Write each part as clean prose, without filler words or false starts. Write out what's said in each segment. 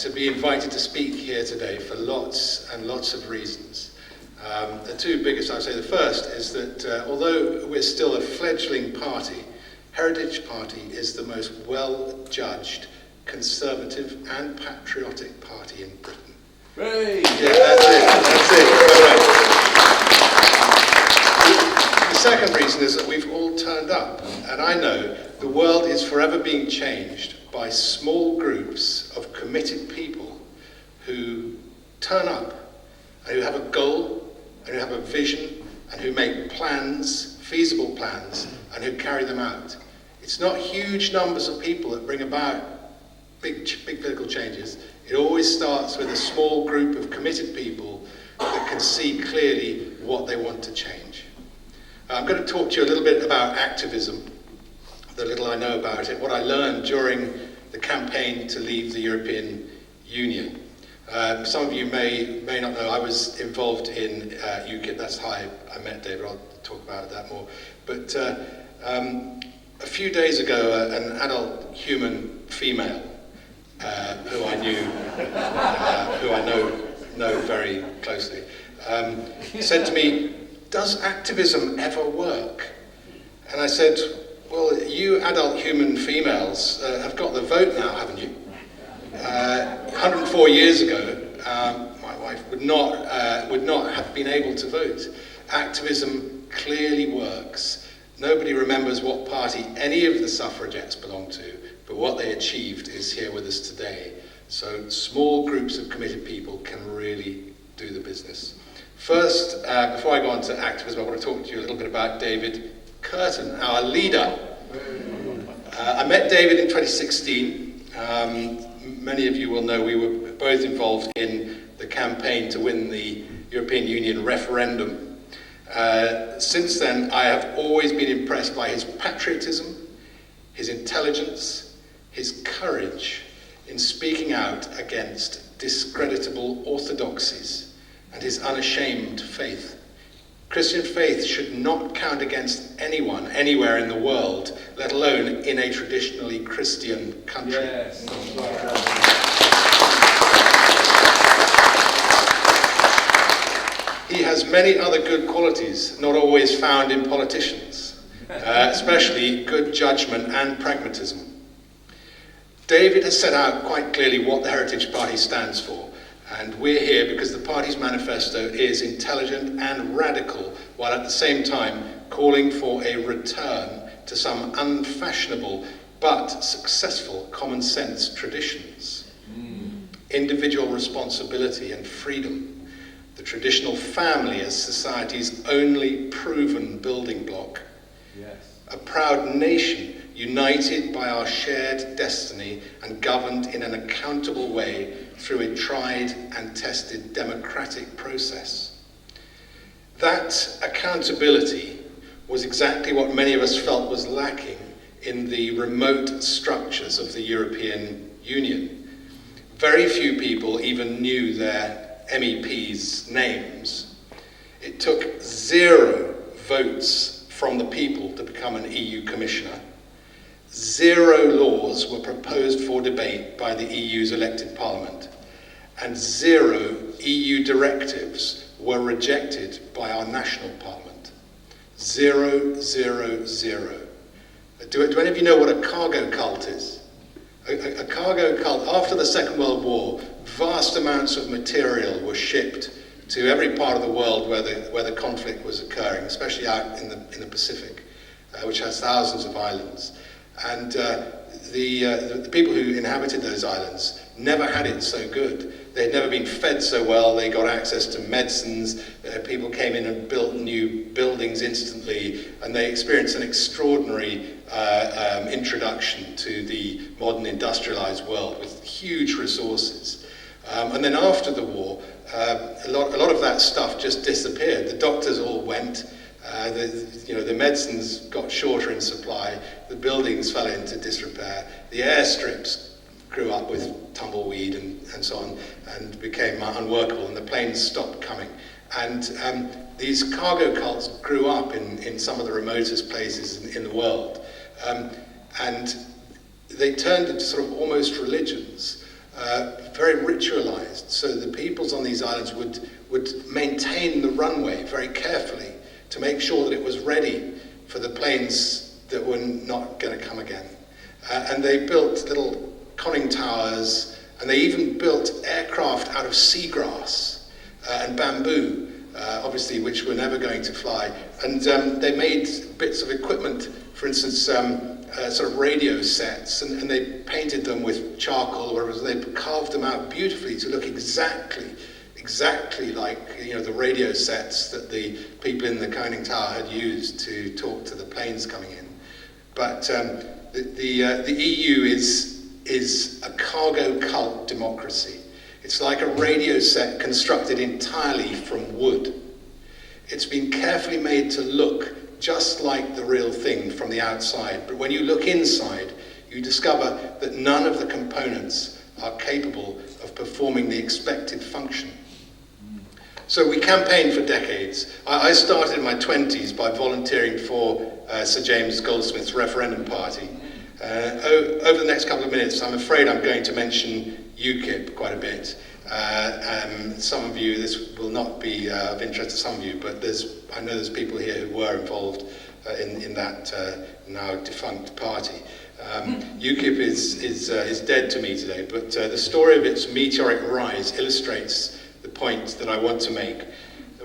to be invited to speak here today for lots and lots of reasons. The two biggest, I would say, the first is that although we're still a fledgling party, Heritage Party is the most well-judged, conservative and patriotic party in Britain. Braine! Yeah, that's it. The second reason is that we've all turned up, and I know the world is forever being changed by small groups of committed people who turn up, and who have a goal, and who have a vision, and who make plans, feasible plans, and who carry them out. It's not huge numbers of people that bring about big political changes. It always starts with a small group of committed people that can see clearly what they want to change. I'm going to talk to you a little bit about activism, the little I know about it, what I learned during the campaign to leave the European Union. Some of you may not know, I was involved in UKIP, that's how I met David, I'll talk about that more. But a few days ago, an adult human female, who I knew, who I know very closely, said to me, "Does activism ever work?" And I said, "Well, you adult human females have got the vote now, haven't you? 104 years ago, my wife would not have been able to vote. Activism clearly works. Nobody remembers what party any of the suffragettes belonged to, but what they achieved is here with us today. So small groups of committed people can really do the business." First, before I go on to activism, I want to talk to you a little bit about David Curtin, our leader. I met David in 2016. Many of you will know we were both involved in the campaign to win the European Union referendum. Since then, I have always been impressed by his patriotism, his intelligence, his courage in speaking out against discreditable orthodoxies, and his unashamed faith. Christian faith should not count against anyone, anywhere in the world, let alone in a traditionally Christian country. Yes. He has many other good qualities, not always found in politicians, especially good judgment and pragmatism. David has set out quite clearly what the Heritage Party stands for, and we're here because the party's manifesto is intelligent and radical, while at the same time calling for a return to some unfashionable but successful common sense traditions. Individual responsibility and freedom. The traditional family as society's only proven building block. Yes. A proud nation united by our shared destiny and governed in an accountable way through a tried and tested democratic process. That accountability was exactly what many of us felt was lacking in the remote structures of the European Union. Very few people even knew their MEPs' names. It took 0 votes from the people to become an EU commissioner. 0 laws were proposed for debate by the EU's elected parliament, and 0 EU directives were rejected by our national parliament. 0, 0, 0. Do any of you know what a cargo cult is? A cargo cult, after the Second World War, vast amounts of material were shipped to every part of the world where the conflict was occurring, especially out in the Pacific, which has thousands of islands. And the people who inhabited those islands never had it so good. They'd never been fed so well. They got access to medicines. People came in and built new buildings instantly, and they experienced an extraordinary introduction to the modern industrialized world with huge resources. And then after the war, a lot of that stuff just disappeared. The doctors all went. The medicines got shorter in supply. The buildings fell into disrepair. The airstrips grew up with tumbleweed and so on, and became unworkable, and the planes stopped coming. And these cargo cults grew up in some of the remotest places in the world. And they turned into sort of almost religions. very ritualized. So the peoples on these islands would maintain the runway very carefully to make sure that it was ready for the planes that were not going to come again. And they built little conning towers, and they even built aircraft out of seagrass and bamboo, obviously, which were never going to fly. And they made bits of equipment, for instance, sort of radio sets, and they painted them with charcoal or whatever. They carved them out beautifully to look exactly like the radio sets that the people in the conning tower had used to talk to the planes coming in. But the EU is a cargo cult democracy. It's like a radio set constructed entirely from wood. It's been carefully made to look just like the real thing from the outside, but when you look inside, you discover that none of the components are capable of performing the expected function. So we campaigned for decades. I started in my 20s by volunteering for Sir James Goldsmith's referendum party. Over the next couple of minutes, I'm afraid I'm going to mention UKIP quite a bit. Some of you, this will not be of interest to some of you, but I know there's people here who were involved in that now defunct party. UKIP is dead to me today, but the story of its meteoric rise illustrates the point that I want to make.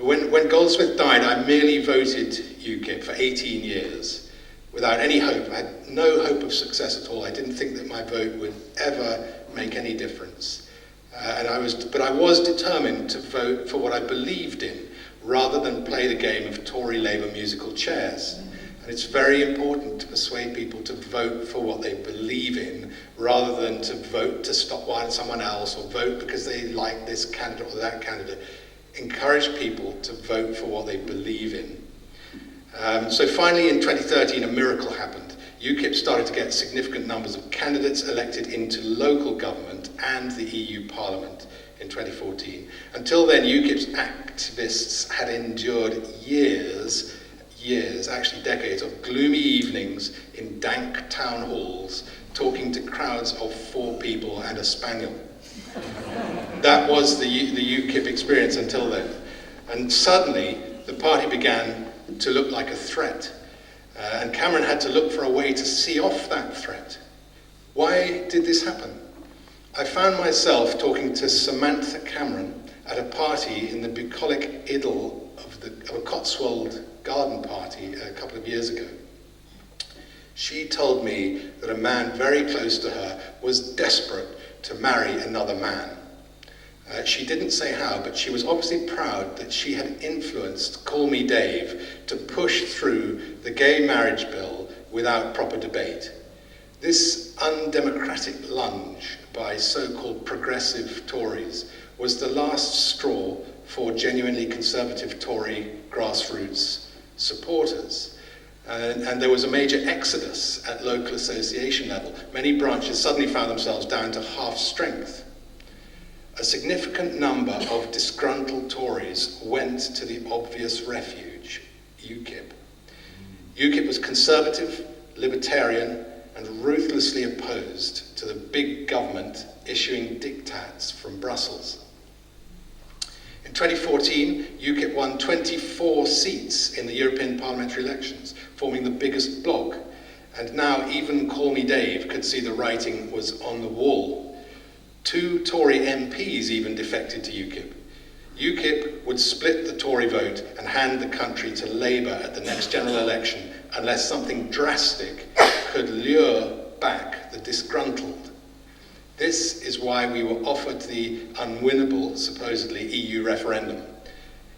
When Goldsmith died, I merely voted UKIP for 18 years without any hope. I had no hope of success at all. I didn't think that my vote would ever make any difference. But I was determined to vote for what I believed in, rather than play the game of Tory-Labour musical chairs. And it's very important to persuade people to vote for what they believe in, rather than to vote to stop someone else, or vote because they like this candidate or that candidate. Encourage people to vote for what they believe in. So finally, in 2013, a miracle happened. UKIP started to get significant numbers of candidates elected into local government and the EU Parliament in 2014. Until then, UKIP's activists had endured years, actually decades, of gloomy evenings in dank town halls, talking to crowds of 4 people and a spaniel. That was the UKIP experience until then. And suddenly, the party began to look like a threat. And Cameron had to look for a way to see off that threat. Why did this happen? I found myself talking to Samantha Cameron at a party in the bucolic idyll of a Cotswold garden party a couple of years ago. She told me that a man very close to her was desperate to marry another man. She didn't say how, but she was obviously proud that she had influenced Call Me Dave to push through the gay marriage bill without proper debate. This undemocratic lunge by so-called progressive Tories was the last straw for genuinely conservative Tory grassroots supporters. And there was a major exodus at local association level. Many branches suddenly found themselves down to half strength. A significant number of disgruntled Tories went to the obvious refuge, UKIP. UKIP was conservative, libertarian, and ruthlessly opposed to the big government issuing diktats from Brussels. In 2014, UKIP won 24 seats in the European parliamentary elections, forming the biggest bloc. And now even Call Me Dave could see the writing was on the wall. 2 Tory MPs even defected to UKIP. UKIP would split the Tory vote and hand the country to Labour at the next general election unless something drastic could lure back the disgruntled. This is why we were offered the unwinnable, supposedly, EU referendum.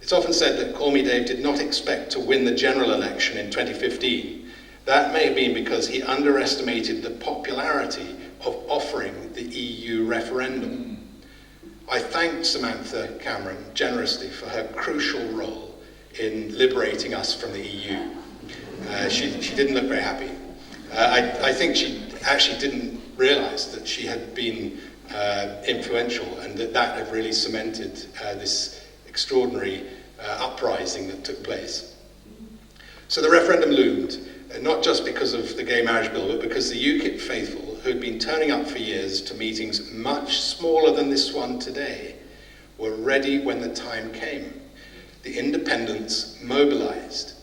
It's often said that Call Me Dave did not expect to win the general election in 2015. That may have been because he underestimated the popularity of offering the EU referendum. I thank Samantha Cameron generously for her crucial role in liberating us from the EU. She didn't look very happy. I think she actually didn't realise that she had been influential, and that had really cemented this extraordinary uprising that took place. So the referendum loomed, not just because of the gay marriage bill, but because the UKIP faithful who had been turning up for years to meetings much smaller than this one today were ready when the time came. The independents mobilized.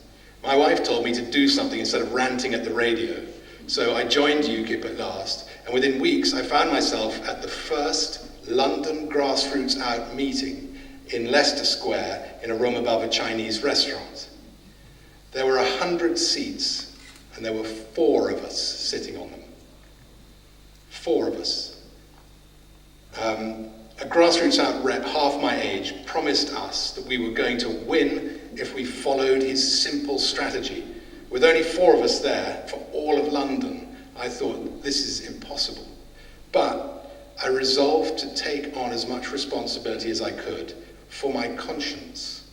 My wife told me to do something instead of ranting at the radio. So I joined UKIP at last, and within weeks I found myself at the first London Grassroots Out meeting in Leicester Square in a room above a Chinese restaurant. There were 100 seats, and there were 4 of us sitting on them. 4 of us. A Grassroots Out rep, half my age, promised us that we were going to win if we followed his simple strategy. With only 4 of us there for all of London, I thought, this is impossible. But I resolved to take on as much responsibility as I could for my conscience.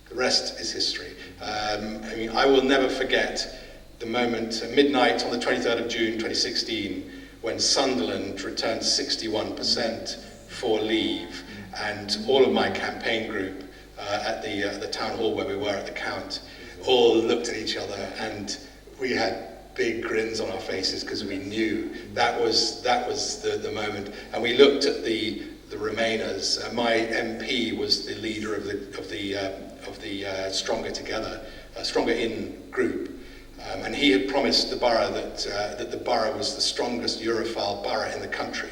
The rest is history. I will never forget the moment at midnight on the 23rd of June 2016 when Sunderland returned 61% for leave, and all of my campaign group at the town hall where we were at the count all looked at each other, and we had big grins on our faces because we knew that was the moment. And we looked at the Remainers. My MP was the leader of the Stronger Together, Stronger In group, and he had promised the borough that the borough was the strongest Europhile borough in the country,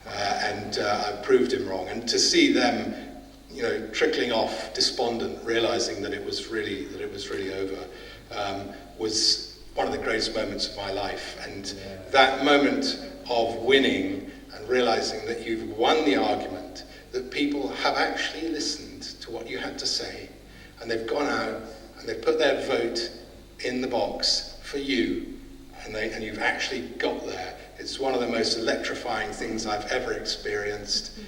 and I proved him wrong. And to see them, trickling off, despondent, realizing that it was really over, was one of the greatest moments of my life. And that moment of winning and realizing that you've won the argument, that people have actually listened to what you had to say, and they've gone out and they've put their vote in the box for you, and you've actually got there. It's one of the most electrifying things I've ever experienced,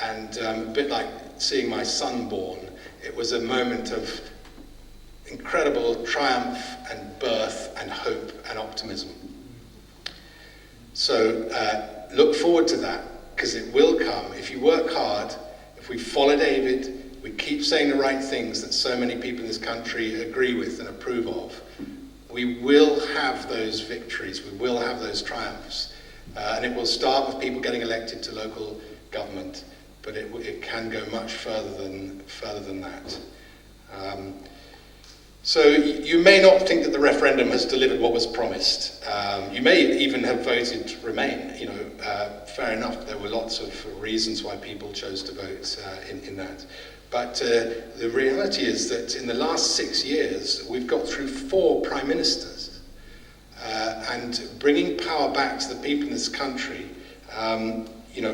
and a bit like seeing my son born. It was a moment of incredible triumph and birth and hope and optimism. So look forward to that, because it will come. If you work hard, if we follow David, we keep saying the right things that so many people in this country agree with and approve of, we will have those victories, we will have those triumphs. And it will start with people getting elected to local government, but it can go much further than that. So you may not think that the referendum has delivered what was promised. You may even have voted Remain. Fair enough, there were lots of reasons why people chose to vote in that. But the reality is that in the last 6 years, we've got through 4 prime ministers. And bringing power back to the people in this country,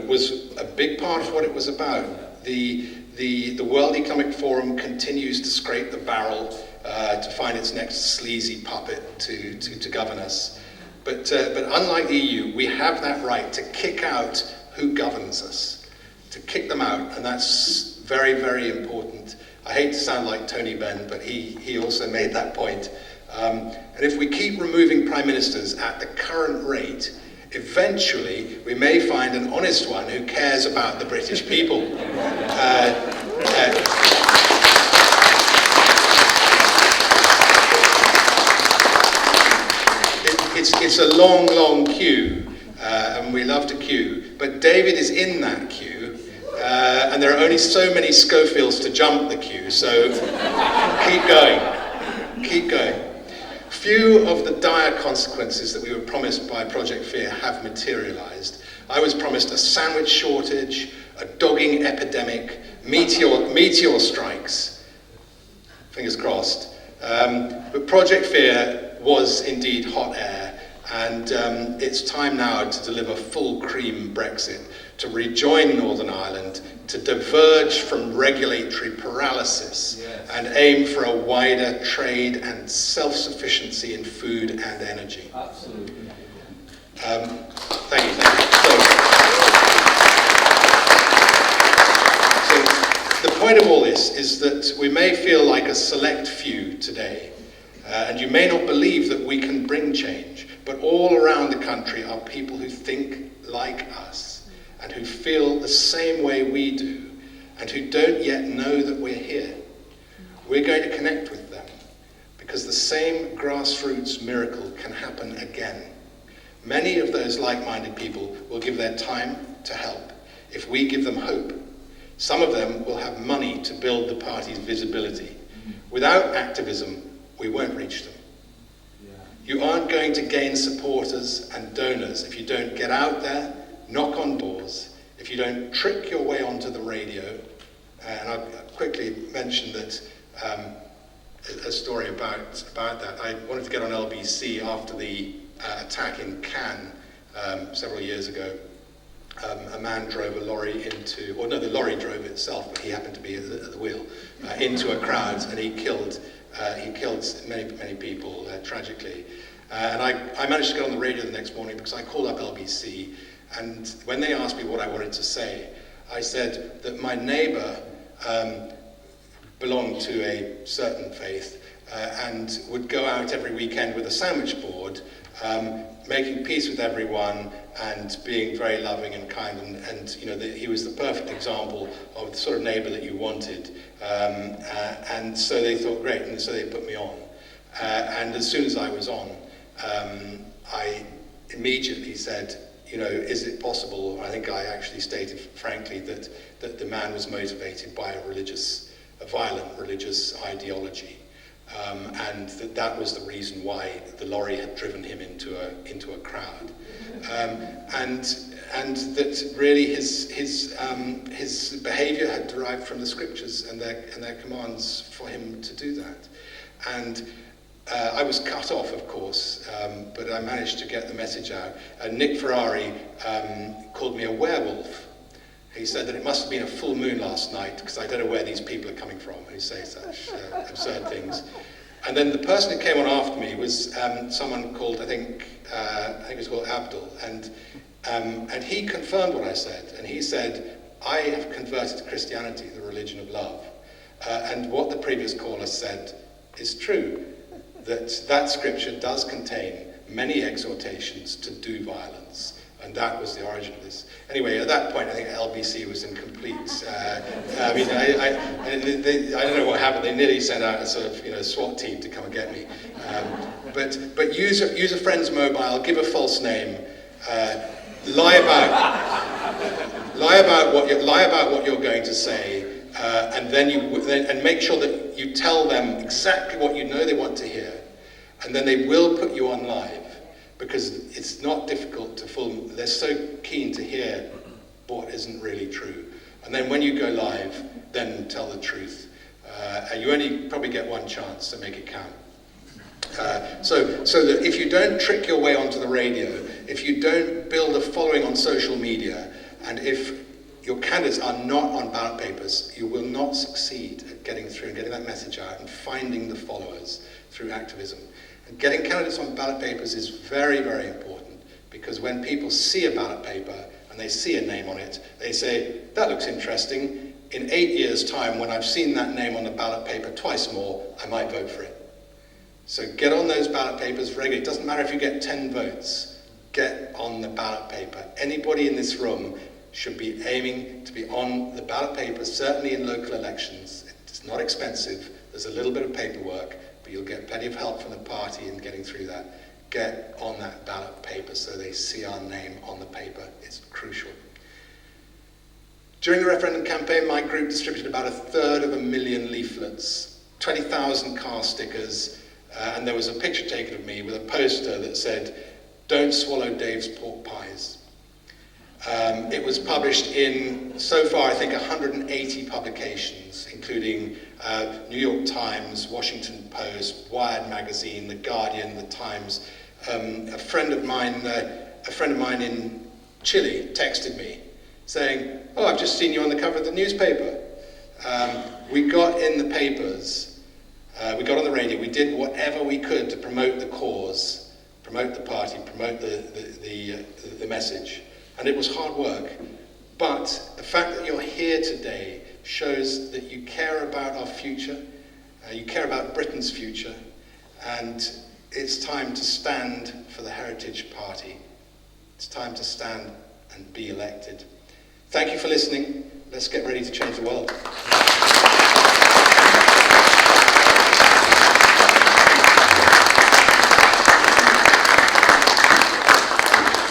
was a big part of what it was about. The World Economic Forum continues to scrape the barrel to find its next sleazy puppet to govern us. But unlike the EU, we have that right to kick out who governs us, to kick them out, and that's very, very important. I hate to sound like Tony Benn, but he also made that point. And if we keep removing prime ministers at the current rate, eventually we may find an honest one who cares about the British people. It's a long, long queue, and we love to queue, but David is in that queue, and there are only so many Schofields to jump the queue, so keep going. Few of the dire consequences that we were promised by Project Fear have materialized. I was promised a sandwich shortage, a dogging epidemic, meteor strikes, fingers crossed. But Project Fear was indeed hot air, and it's time now to deliver full cream Brexit, to rejoin Northern Ireland, to diverge from regulatory paralysis, and aim for a wider trade and self-sufficiency in food and energy. Absolutely. Thank you. So the point of all this is that we may feel like a select few today, and you may not believe that we can bring change, but all around the country are people who think like us, and who feel the same way we do, and who don't yet know that we're here. We're going to connect with them, because the same grassroots miracle can happen again. Many of those like-minded people will give their time to help if we give them hope. Some of them will have money to build the party's visibility. Without activism, we won't reach them. You aren't going to gain supporters and donors if you don't get out there, knock on doors, if you don't trick your way onto the radio. And I'll quickly mention that a story about that. I wanted to get on LBC after the attack in Cannes several years ago. A man drove a lorry into, or no, the lorry drove itself, but he happened to be at the wheel, into a crowd, and he killed many people, tragically. And I managed to get on the radio the next morning because I called up LBC, and when they asked me what I wanted to say, I said that my neighbor belonged to a certain faith and would go out every weekend with a sandwich board, making peace with everyone and being very loving and kind, and you know, he was the perfect example of the sort of neighbor that you wanted. And so they thought, great, and so they put me on. And as soon as I was on, I immediately said, you know, is it possible? I think I actually stated frankly that the man was motivated by a violent religious ideology. And that was the reason why the lorry had driven him into a crowd, and that really his behaviour had derived from the scriptures and their commands for him to do that. And I was cut off, of course, but I managed to get the message out. Nick Ferrari called me a werewolf. He said that it must have been a full moon last night, because I don't know where these people are coming from who say such absurd things. And then the person who came on after me was someone called, I think it was called Abdul, and he confirmed what I said. And he said, I have converted to Christianity, the religion of love. And what the previous caller said is true, that scripture does contain many exhortations to do violence. And that was the origin of this. Anyway, at that point, I think LBC was in complete. I mean, I don't know what happened. They nearly sent out a sort of SWAT team to come and get me. But use a friend's mobile, give a false name, lie about what you're going to say, and then make sure that you tell them exactly what you know they want to hear, and then they will put you on live. Because it's not difficult to fool. They're so keen to hear what isn't really true. And then when you go live, then tell the truth. And you only probably get one chance to make it count. So that if you don't trick your way onto the radio, if you don't build a following on social media, and if your candidates are not on ballot papers, you will not succeed at getting through and getting that message out and finding the followers through activism. Getting candidates on ballot papers is very, very important, because when people see a ballot paper and they see a name on it, they say, that looks interesting. In 8 years' time, when I've seen that name on the ballot paper twice more, I might vote for it. So get on those ballot papers regularly. It doesn't matter if you get 10 votes. Get on the ballot paper. Anybody in this room should be aiming to be on the ballot paper, certainly in local elections. It's not expensive. There's a little bit of paperwork. But you'll get plenty of help from the party in getting through that. Get on that ballot paper so they see our name on the paper. It's crucial. During the referendum campaign, my group distributed about 1/3 leaflets, 20,000 car stickers, and there was a picture taken of me with a poster that said, "Don't swallow Dave's pork pies." It was published in, so far, I think 180 publications, including New York Times, Washington Post, Wired magazine, The Guardian, The Times. A friend of mine in Chile texted me saying, "Oh, I've just seen you on the cover of the newspaper." We got in the papers, we got on the radio, we did whatever we could to promote the cause, promote the party, promote the message. And it was hard work, but the fact that you're here today shows that you care about our future, you care about Britain's future, and it's time to stand for the Heritage Party. It's time to stand and be elected. Thank you for listening. Let's get ready to change the world.